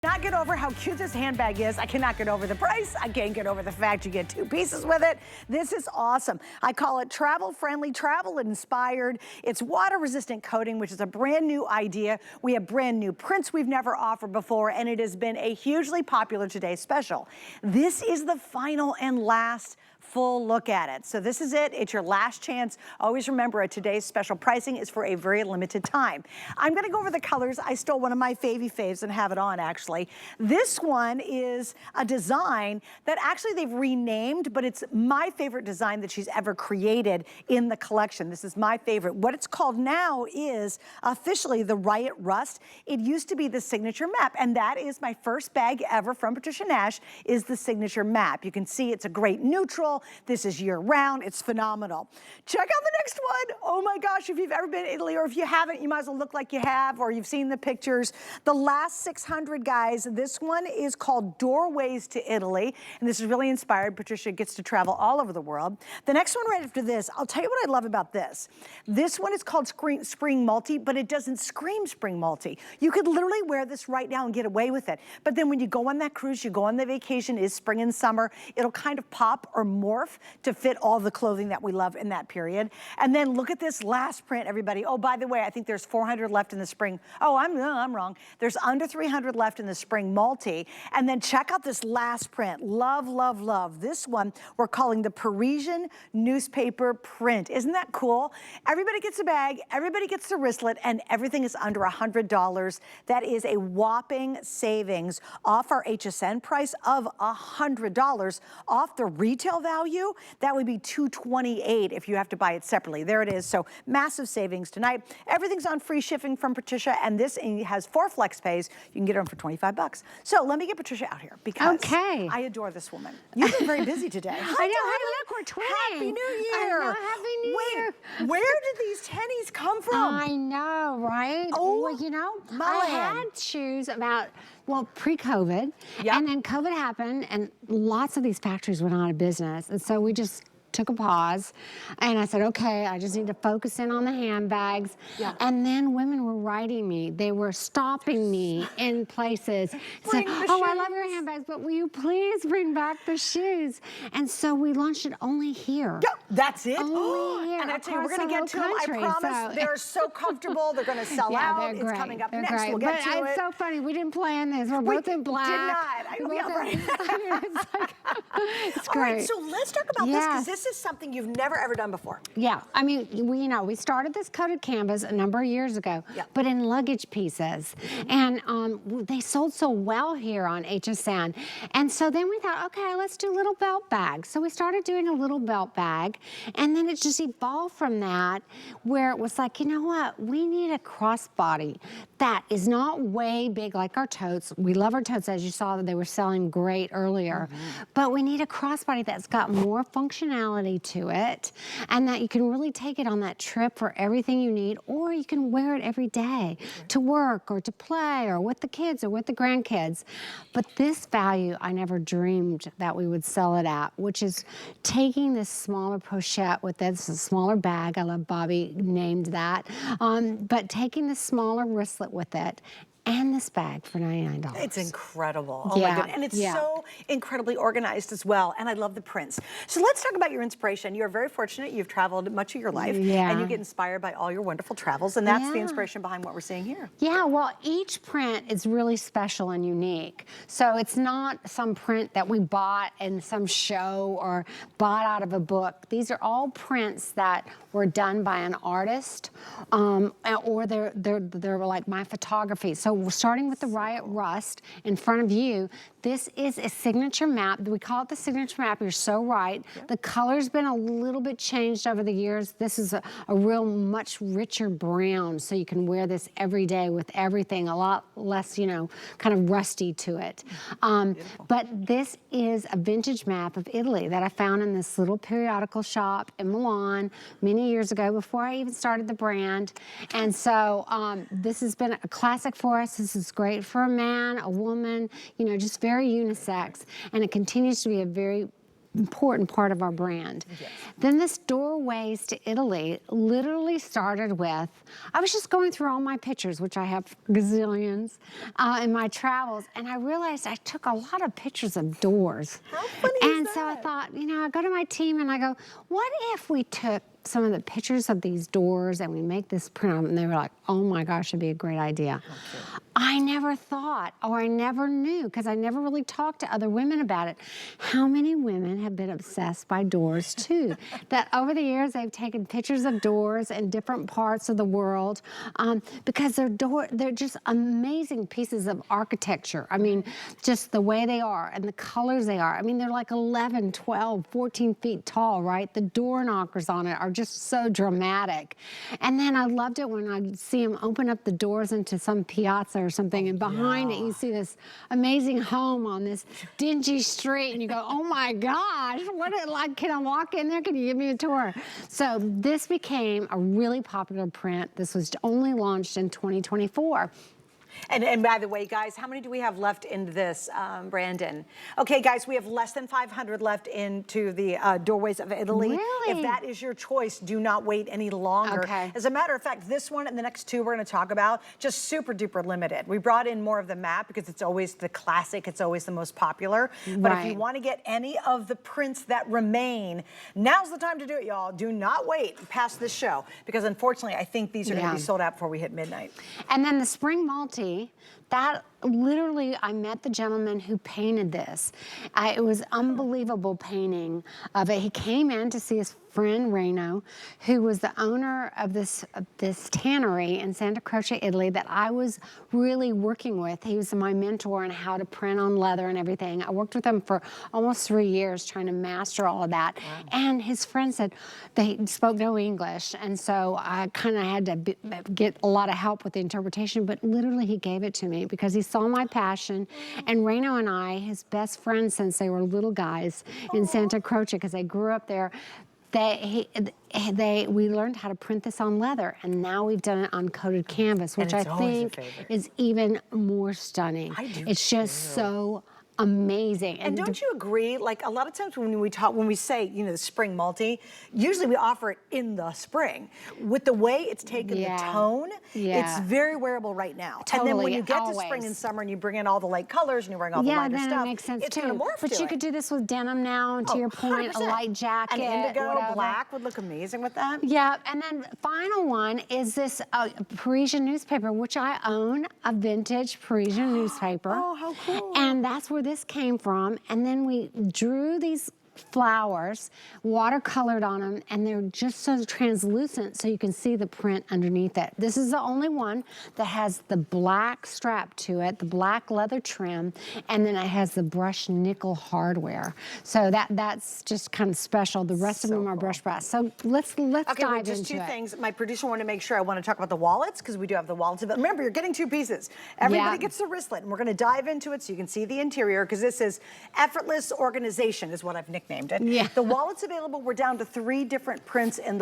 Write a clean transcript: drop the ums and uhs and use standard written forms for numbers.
Not get over how cute this handbag is. I cannot get over the price. I can't get over the fact you get 2 pieces with it. This is awesome. I call it travel friendly, travel inspired. It's water resistant coating, which is a brand new idea. We have brand new prints we've never offered before, and it has been a hugely popular Today's Special. This is the final and last full look at it. So this is it. It's your last chance. Always remember, Today's Special pricing is for a very limited time. I'm going to go over the colors. I stole one of my faves and have it on, actually. This one is a design that actually they've renamed, but it's my favorite design that she's ever created in the collection. This is my favorite. What it's called now is officially the Riot Rust. It used to be the Signature Map, and that is my first bag ever from Patricia Nash, is the Signature Map. You can see it's a great neutral. This is year round. It's phenomenal. Check out the next one. Oh my gosh, if you've ever been to Italy, or if you haven't, you might as well look like you have, or you've seen the pictures. The last 600, guys. This one is called Doorways to Italy, and this is really inspired. Patricia gets to travel all over the world. The next one right after this, I'll tell you what I love about this. This one is called Spring Multi, but it doesn't scream Spring Multi. You could literally wear this right now and get away with it. But then when you go on that cruise, you go on the vacation, is spring and summer, it'll kind of pop or morph to fit all the clothing that we love in that period. And then look at this last print, everybody. Oh, by the way, I think there's 400 left in the spring. Oh, I'm wrong. There's under 300 left in the spring multi. And then check out this last print. Love, love, love. This one we're calling the Parisian newspaper print. Isn't that cool? Everybody gets a bag, everybody gets the wristlet, and everything is under $100. That is a whopping savings off our HSN price of $100 off the retail value. That would be $228 if you have to buy it separately. There it is. So massive savings tonight. Everything's on free shipping from Patricia, and this has 4 flex pays. You can get them for 25 bucks. So let me get Patricia out here because I adore this woman. You've been very busy today. I know. Hey, look, we're twinning. Happy New Year. I know, Happy New Year. Where did these tennies come from? I know, right? Oh, well, you know, my I land. had shoes about, well, pre-COVID, Yep. and then COVID happened, and lots of these factories went out of business, and so we just took a pause, and I said, okay, I just need to focus in on the handbags. Yeah. And then women were writing me. They were stopping me in places. Saying, oh, I love your handbags, but will you please bring back the shoes? And so we launched it only here. Yeah, that's it? Only here. And I tell you, we're going to get to them, I promise. They're so comfortable. They're going to sell out. They're It's great. coming up They're next. Great. We'll get to it. It's so funny. We didn't plan this. We're both in black. Did not. It's All great. right, so let's talk about this, because this is something you've never ever done before. Yeah, I mean, we started this coated canvas a number of years ago, but in luggage pieces. And they sold so well here on HSN. And so then we thought, okay, let's do little belt bags. So we started doing a little belt bag, and then it just evolved from that, where it was like, you know what, we need a crossbody that is not way big like our totes. We love our totes, as you saw that they were selling great earlier, but we need a crossbody that's got more functionality to it, and that you can really take it on that trip for everything you need, or you can wear it every day to work or to play or with the kids or with the grandkids. But this value, I never dreamed that we would sell it at, which is taking this smaller pochette with this smaller bag. I love Bobby named that, but taking the smaller wristlet with it, and this bag for $99. It's incredible. Oh my goodness. And it's so incredibly organized as well. And I love the prints. So let's talk about your inspiration. You're very fortunate. You've traveled much of your life. And you get inspired by all your wonderful travels. And that's the inspiration behind what we're seeing here. Yeah, well, each print is really special and unique. So it's not some print that we bought in some show or bought out of a book. These are all prints that were done by an artist, or they're like my photography. So we're starting with the Riot Rust in front of you. This is a signature map. We call it the signature map. You're so right. The color's been a little bit changed over the years. This is a real much richer brown, so you can wear this every day with everything, a lot less, you know, kind of rusty to it. But this is a vintage map of Italy that I found in this little periodical shop in Milan many years ago, before I even started the brand. And so this has been a classic for us. This is great for a man, a woman, you know, just very unisex. And it continues to be a very important part of our brand. Yes. Then this Doorways to Italy literally started with, I was just going through all my pictures, which I have gazillions, in my travels, and I realized I took a lot of pictures of doors. How funny and is so that? I thought, you know, I go to my team and I go, what if we took some of the pictures of these doors and we make this print? And they were like, oh my gosh, it'd be a great idea. Okay. I never thought, or I never knew, because I never really talked to other women about it, how many women have been obsessed by doors too. That over the years they've taken pictures of doors in different parts of the world, because they're just amazing pieces of architecture. I mean, just the way they are and the colors they are. I mean, they're like 11, 12, 14 feet tall, right? The door knockers on it are just so dramatic. And then I loved it when I'd see them open up the doors into some piazza or something, and behind it you see this amazing home on this dingy street, and you go, oh my gosh, what like, can I walk in there? Can you give me a tour? So this became a really popular print. This was only launched in 2024. And by the way, guys, how many do we have left in this, Brandon? Okay, guys, we have less than 500 left into the Doorways of Italy. Really? If that is your choice, do not wait any longer. Okay. As a matter of fact, this one and the next two we're going to talk about, just super duper limited. We brought in more of the matte because it's always the classic. It's always the most popular. But if you want to get any of the prints that remain, now's the time to do it, y'all. Do not wait past this show, because unfortunately, I think these are going to be sold out before we hit midnight. And then the Spring Multi, that literally, I met the gentleman who painted this. It was unbelievable painting of it. He came in to see his friend Reno, who was the owner of this tannery in Santa Croce, Italy, that I was really working with. He was my mentor on how to print on leather and everything. I worked with him for almost 3 years trying to master all of that. Wow. And his friend said they spoke no English, and so I kind of had to get a lot of help with the interpretation, but literally he gave it to me because he saw my passion. And Reno and I, his best friends since they were little guys in Santa Croce, because they grew up there, we learned how to print this on leather, and now we've done it on coated canvas, which I think is even more stunning. It's just so amazing. And don't you agree? Like, a lot of times when we say, you know, the spring multi, usually we offer it in the spring. With the way it's taken the tone, it's very wearable right now. Totally, and then when you get to spring and summer and you bring in all the light colors and you bring all the lighter stuff, then it makes sense too. But you could do this with denim now, and to your point, 100%. a light jacket, an indigo whatever. black would look amazing with that. Yeah, and then final one is this Parisian newspaper, which I own, a vintage Parisian newspaper. Oh, how cool. And that's where this came from. And then we drew these flowers, watercolored on them, and they're just so translucent so you can see the print underneath it. This is the only one that has the black strap to it, the black leather trim, and then it has the brushed nickel hardware. So that's just kind of special. The rest of them are brushed brass. So let's dive into just two it. things. My producer wanted to make sure I want to talk about the wallets, because we do have the wallets. But remember, you're getting two pieces. Everybody gets the wristlet, and we're going to dive into it so you can see the interior, because this is effortless organization is what I've nicknamed it. Yeah. The wallet's available. We're down to 3 different prints in the